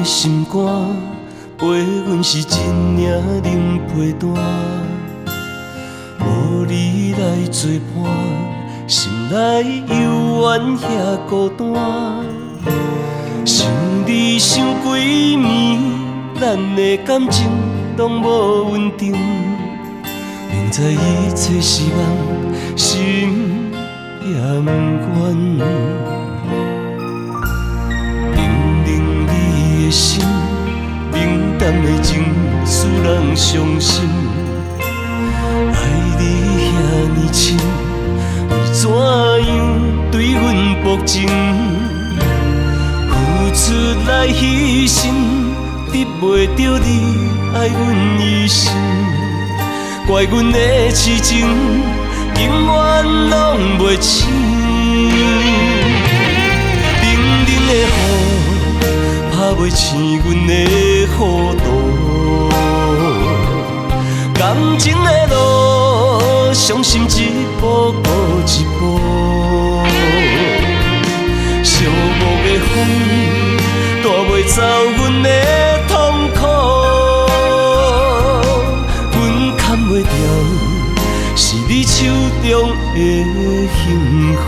心肝陪阮是一领冷被单，无你来作伴，心内犹原遐孤单。想你想几暝，咱的感情拢无稳定，明知一切是梦，心也不愿。心冷淡的情，使人伤心。爱你遐尼深，为怎样对阮薄情？付出来牺牲，得袂到你爱阮一生。怪阮的痴情，永远拢袂醒。冷冷的雨。打袂醒阮的糊涂，感情的路，伤心一步过一步。寂寞的风，带袂走阮的痛苦，阮牵袂住，是你手中的幸福。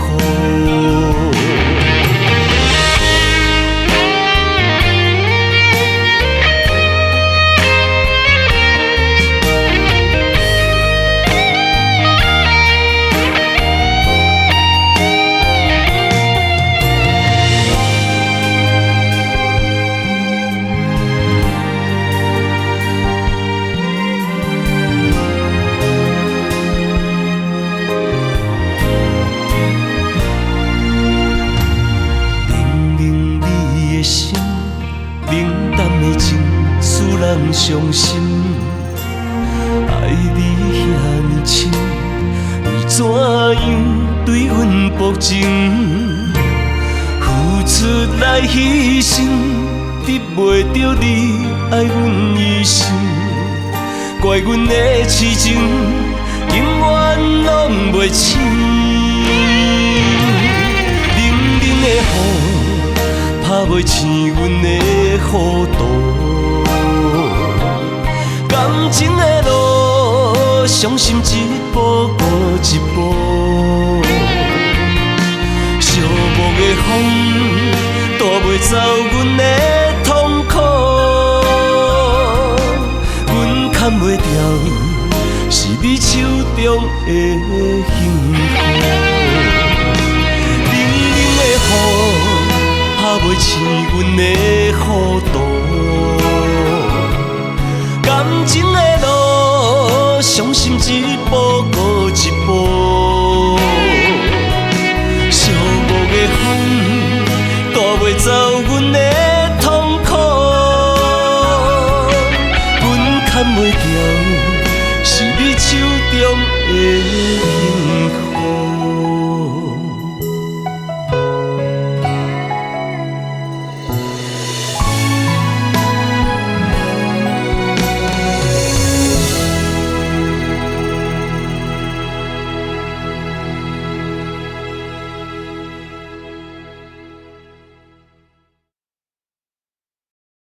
人伤心，爱你遐尼深，为怎样对阮薄情？付出来牺牲，得袂到你爱阮一生。怪阮的痴情，永远拢袂醒。冷冷的雨，打袂醒阮的糊涂。感情的路，伤心一步过一步。寂寞的风，带袂走阮的痛苦。阮牵袂住，是你手中的幸福。冷冷的雨，打袂醒阮的糊涂。感情的路，伤心一步过一步。寂寞的风，带袂走阮的痛苦。阮牵袂住，是你手中的幸福。